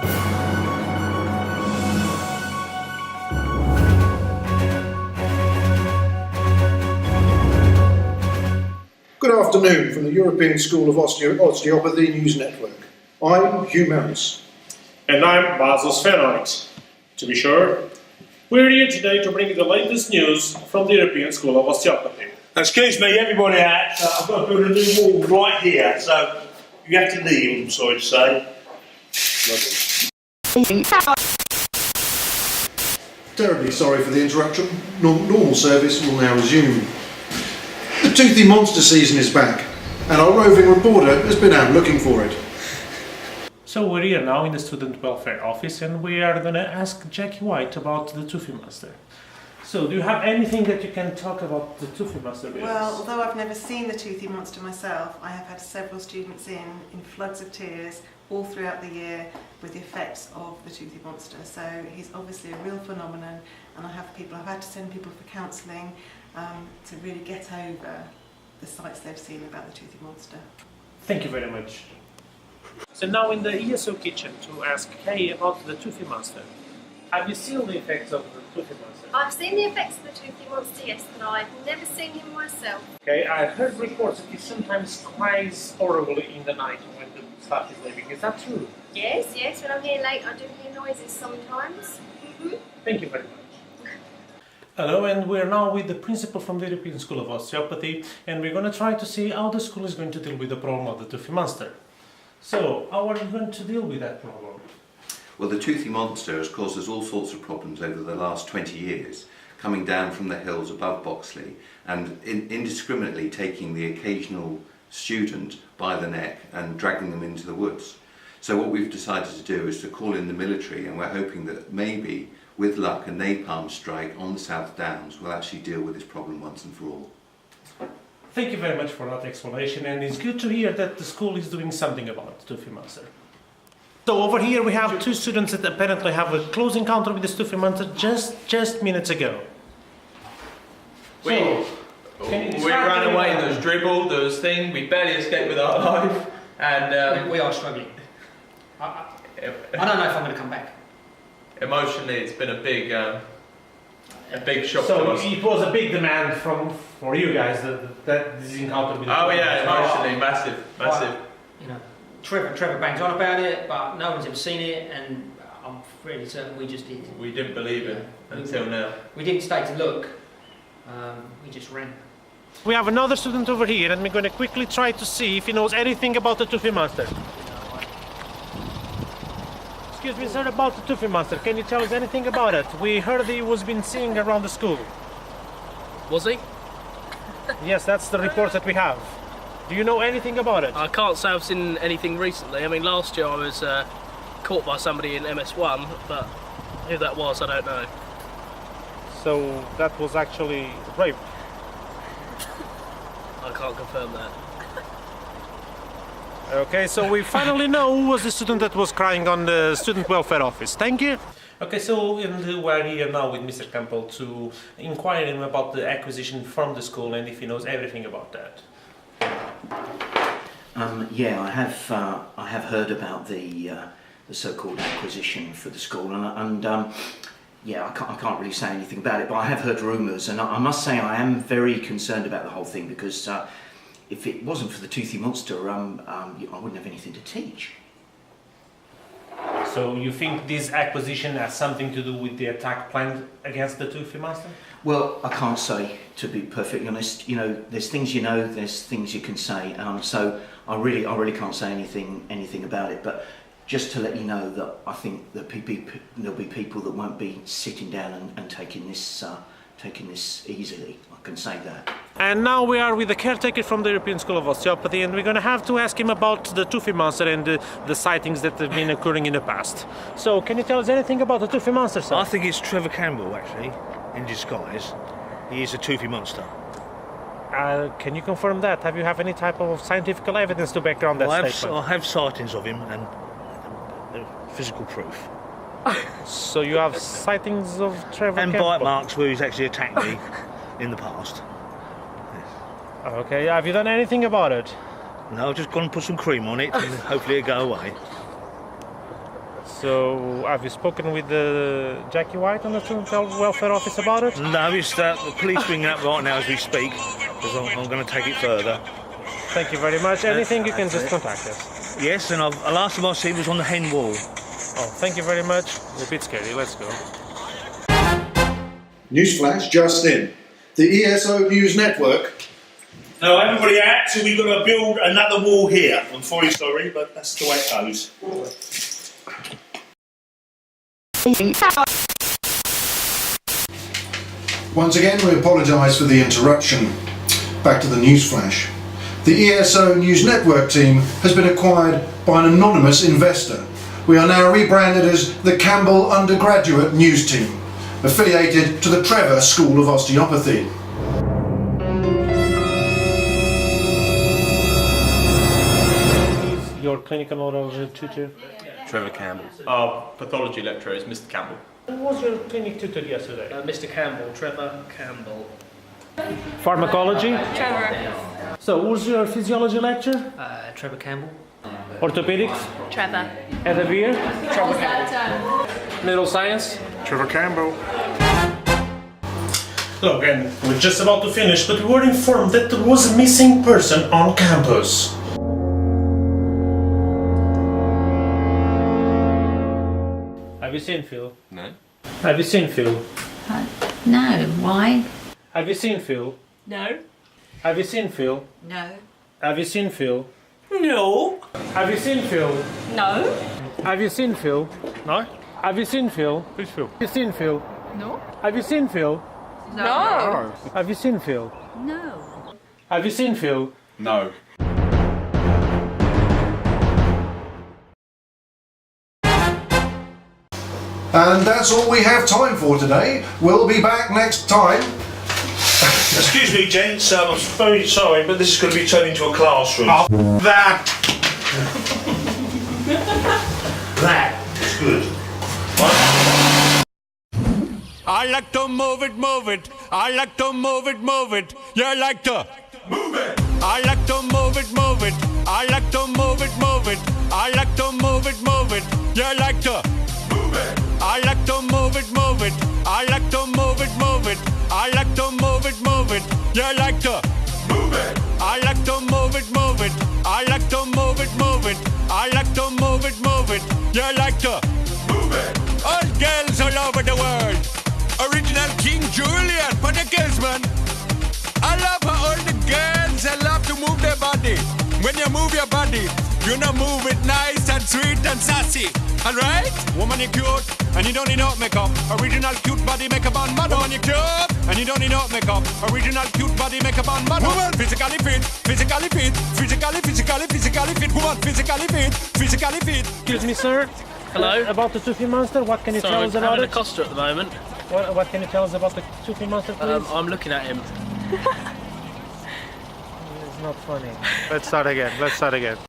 Good afternoon from the European School of Osteopathy News Network. I'm Hugh Merus. And I'm Basil Sphenoid. To be sure, we're here today to bring you the latest news from the European School of Osteopathy. Excuse me, everybody out. I've got to build a new wall right here, so you have to leave, I'm sorry to say. Terribly sorry for the interruption. Normal service will now resume. The Toothie Monster season is back, and our roving reporter has been out looking for it. So we're here now in the Student Welfare Office, and we are going to ask Jackie White about the Toothie Monster. So, do you have anything that you can talk about the Toothie Monster with? Well, although I've never seen the Toothie Monster myself, I have had several students in floods of tears all throughout the year with the effects of the Toothie Monster. So he's obviously a real phenomenon, and I've had to send people for counselling to really get over the sights they've seen about the Toothie Monster. Thank you very much. So now in the ESO kitchen to ask Kay about the Toothie Monster. Have you seen the effects of the Toothie Monster? I've seen the effects of the Toothie Monster, yes, but I've never seen him myself. Okay, I heard reports that he sometimes cries horribly in the night when the staff is leaving. Is that true? Yes, when I'm here late I do hear noises sometimes. Thank you very much. Hello, and we're now with the principal from the European School of Osteopathy, and we're going to try to see how the school is going to deal with the problem of the Toothie Monster. So, how are you going to deal with that problem? Well, the Toothie Monster has caused us all sorts of problems over the last 20 years, coming down from the hills above Boxley and indiscriminately taking the occasional student by the neck and dragging them into the woods. So what we've decided to do is to call in the military, and we're hoping that maybe, with luck, a napalm strike on the South Downs will actually deal with this problem once and for all. Thank you very much for that explanation, and it's good to hear that the school is doing something about the Toothie Monster. So over here we have two students that apparently have a close encounter with the Toothie Monster just minutes ago. We ran away, there was dribble, there was thing, we barely escaped with our life, and we are struggling. I don't know if I'm going to come back. Emotionally it's been a big shock to us. So it was a big demand for you guys that this encounter with the Oh yeah, emotionally massive. You know, Trevor bangs on about it, but no one's ever seen it, and I'm really certain we just did. We didn't believe it until now. We didn't stay to look, we just ran. We have another student over here, and we're going to quickly try to see if he knows anything about the Toothie Monster. Excuse me, sir, about the Toothie Monster. Can you tell us anything about it? We heard he was been seen around the school. Was he? Yes, that's the reports that we have. Do you know anything about it? I can't say I've seen anything recently. I mean, last year I was caught by somebody in MS1, but who that was, I don't know. So that was actually rape? I can't confirm that. Okay, so we finally know who was the student that was crying on the Student Welfare Office. Thank you. Okay, so we're here now with Mr. Campbell to inquire him about the acquisition from the school and if he knows everything about that. Yeah, I have heard about the so-called acquisition for the school, and yeah, I can't really say anything about it, but I have heard rumours, and I must say I am very concerned about the whole thing because if it wasn't for the Toothie Monster, I wouldn't have anything to teach. So you think this acquisition has something to do with the attack planned against the Toothie Monster? Well, I can't say, to be perfectly honest. You know, there's things you know, there's things you can say. So I really can't say anything about it. But just to let you know that I think that there'll be people that won't be sitting down and taking this easily. I can say that. And now we are with the caretaker from the European School of Osteopathy, and we're going to have to ask him about the Toothie Monster and the sightings that have been occurring in the past. So, can you tell us anything about the Toothie Monster, sir? I think it's Trevor Campbell, actually, in disguise. He is a Toothie Monster. Can you confirm that? Have you any type of scientific evidence to back on that statement? I have sightings of him and physical proof. So you have sightings of Trevor and Campbell? bite marks where he's actually attacked me in the past. Yes. Okay, have you done anything about it? No, I've just gone and put some cream on it and hopefully it'll go away. So, have you spoken with Jackie White on the Child Welfare Office about it? No, it's the police ringing up right now as we speak, because I'm going to take it further. Thank you very much. Anything, you can just contact us. Yes, and the last time I seen was on the hen wall. Oh, thank you very much. It's a bit scary. Let's go. Newsflash just in. The ESO News Network. Now, everybody out, so we've got to build another wall here. I'm very sorry, but that's the way it goes. Once again, we apologise for the interruption. Back to the newsflash. The ESO News Network team has been acquired by an anonymous investor. We are now rebranded as the Campbell Undergraduate News Team, affiliated to the Trevor School of Osteopathy. Is your clinical neurology tutor? Trevor Campbell. Our pathology lecturer is Mr. Campbell. Who was your clinic tutor yesterday? Mr. Campbell, Trevor Campbell. Pharmacology? Trevor. So, who's your physiology lecturer? Trevor Campbell. Orthopedics? Trevor. At the beer? Trevor Campbell. Middle science? Trevor Campbell. Look, and we're just about to finish, but we were informed that there was a missing person on campus. Have you seen Phil? No. Have you seen Phil? No, why? Have you seen Phil? No. Have you seen Phil? No. Have you seen Phil? No. Have you seen Phil? No. Have you seen Phil? No. Have you seen Phil? Who's Phil? Have you seen Phil? No. Have you seen Phil? No. Have you seen Phil? No. Have you seen Phil? No. And that's all we have time for today. We'll be back next time. Excuse me, gents, I'm very sorry, but this is going to be turned into a classroom. Oh, that! That is good. I like to move it, move it. I like to move it, move it. You like to move it. I like to move it, move it. I like to move it, move it. I like to move it, move it. You like to move it. I like to move it, move it. I like to move it, move it. I like to move it, move it. You like to move it. I like to move it, move it. I like to move it, move it. I like to move it, move it. You like to move it. All girls all over the world. Original King Juliet for the girls, man. I love how all the girls I love to move their body. When you move your body, you know move it nice and sweet and sassy. Alright? Woman, you're cute and you don't need no makeup. Original cute body makeup on model. Woman, you're cute and you don't need no makeup. Original cute body makeup on model. Woman, physically fit, physically fit, physically fit. Woman, physically fit, physically fit. Excuse me, sir. Hello? About the Toothie Monster, what can you Sorry, tell us I'm about having it? a coster at the moment. What can you tell us about the Toothie Monster, please? I'm looking at him. It's not funny. Let's start again.